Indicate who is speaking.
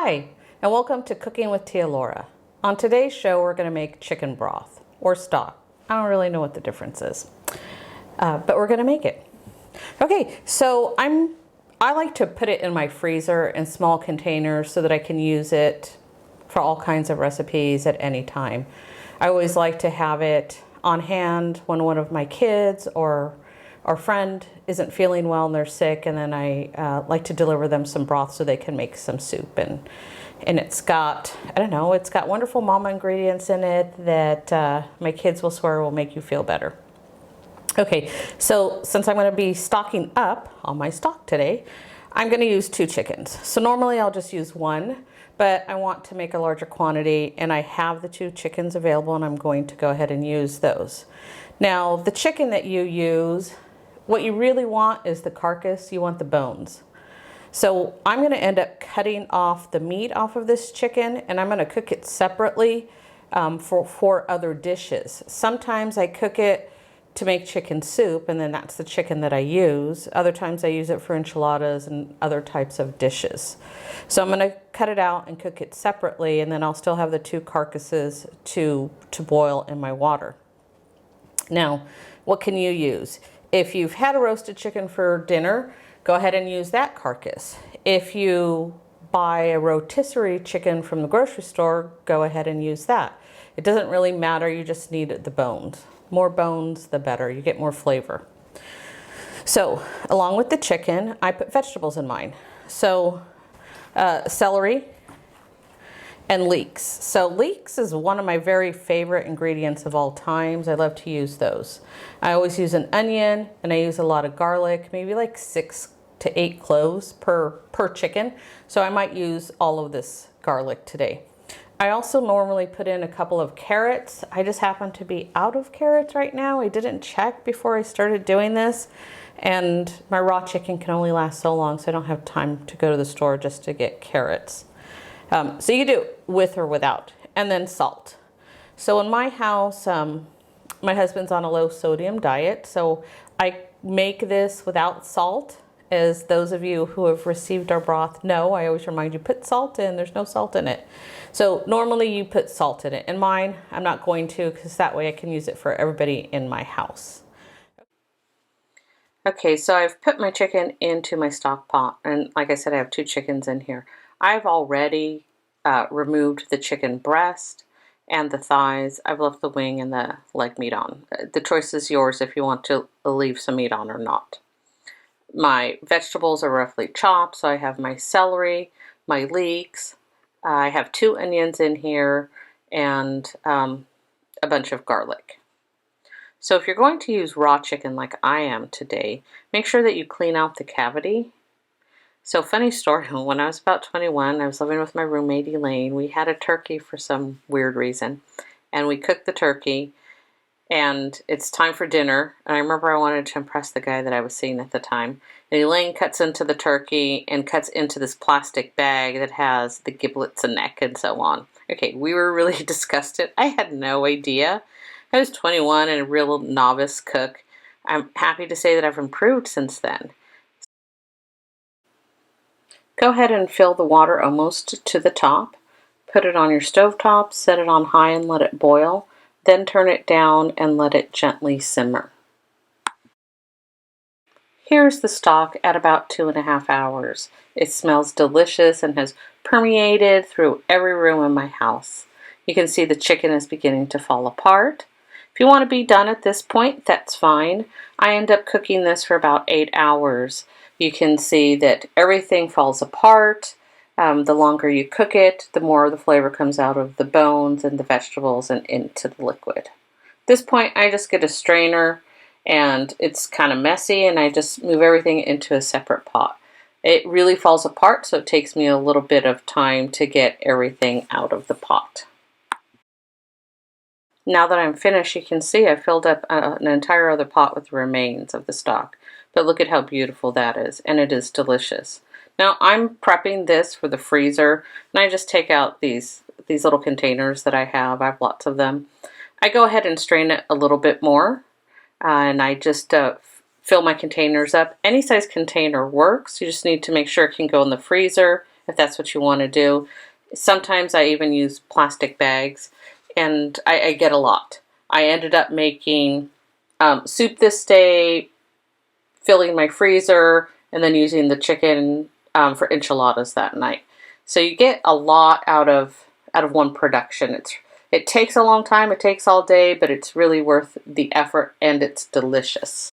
Speaker 1: Hi, and welcome to Cooking with Tia Laura. On today's show, we're going to make chicken broth or stock. I don't really know what the difference is, but we're going to make it. Okay, so I like to put it in my freezer in small containers so that I can use it for all kinds of recipes at any time. I always like to have it on hand when one of my kids or our friend isn't feeling well and they're sick, and then I like to deliver them some broth so they can make some soup. And it's got, I don't know, it's got wonderful mama ingredients in it that my kids will swear will make you feel better. Okay, so since I'm going to be stocking up on my stock today, I'm going to use 2 chickens. So normally I'll just use 1, but I want to make a larger quantity, and I have the 2 chickens available, and I'm going to go ahead and use those. Now, the chicken that you use, what you really want is the carcass. You want the bones. So I'm going to end up cutting off the meat off of this chicken, and I'm going to cook it separately for other dishes. Sometimes I cook it to make chicken soup, and then that's the chicken that I use. Other times I use it for enchiladas and other types of dishes. So I'm going to cut it out and cook it separately, and then I'll still have the 2 carcasses to boil in my water. Now, what can you use? If you've had a roasted chicken for dinner, go ahead and use that carcass. If you buy a rotisserie chicken from the grocery store, go ahead and use that. It doesn't really matter, you just need the bones. More bones, the better. You get more flavor. So, along with the chicken, I put vegetables in mine. So, celery and leeks. So leeks is one of my very favorite ingredients of all times. I love to use those. I always use an onion, and I use a lot of garlic, maybe like 6 to 8 cloves per chicken. So I might use all of this garlic today. I also normally put in a couple of carrots. I just happen to be out of carrots right now. I didn't check before I started doing this, and my raw chicken can only last so long, so I don't have time to go to the store just to get carrots. So you do it with or without. And then salt. So in my house, my husband's on a low sodium diet, so I make this without salt. As those of you who have received our broth know, I always remind you, put salt in. There's no salt in it. So normally you put salt in it. In mine, I'm not going to, because that way I can use it for everybody in my house. Okay, so I've put my chicken into my stock pot, and like I said, I have 2 chickens in here. I've already removed the chicken breast and the thighs. I've left the wing and the leg meat on. The choice is yours if you want to leave some meat on or not. My vegetables are roughly chopped, so I have my celery, my leeks, I have 2 onions in here, and a bunch of garlic. So if you're going to use raw chicken like I am today, make sure that you clean out the cavity. So funny story, when I was about 21, I was living with my roommate Elaine. We had a turkey for some weird reason, and we cooked the turkey, and it's time for dinner. And I remember I wanted to impress the guy that I was seeing at the time. And Elaine cuts into the turkey and cuts into this plastic bag that has the giblets and neck and so on. Okay, we were really disgusted. I had no idea. I was 21 and a real novice cook. I'm happy to say that I've improved since then. Go ahead and fill the water almost to the top. Put it on your stovetop, set it on high and let it boil. Then turn it down and let it gently simmer. Here's the stock at about 2.5 hours. It smells delicious and has permeated through every room in my house. You can see the chicken is beginning to fall apart. If you want to be done at this point, that's fine. I end up cooking this for about 8 hours. You can see that everything falls apart. The longer you cook it, the more the flavor comes out of the bones and the vegetables and into the liquid. At this point, I just get a strainer, and it's kind of messy, and I just move everything into a separate pot. It really falls apart, so it takes me a little bit of time to get everything out of the pot. Now that I'm finished, you can see I filled up an entire other pot with the remains of the stock. But look at how beautiful that is, and it is delicious. Now I'm prepping this for the freezer, and I just take out these little containers that I have. I have lots of them. I go ahead and strain it a little bit more, and I just fill my containers up. Any size container works. You just need to make sure it can go in the freezer if that's what you want to do. Sometimes I even use plastic bags, and I get a lot. I ended up making soup this day, filling my freezer, and then using the chicken for enchiladas that night. So you get a lot out of one production. It takes a long time, it takes all day, but it's really worth the effort, and it's delicious.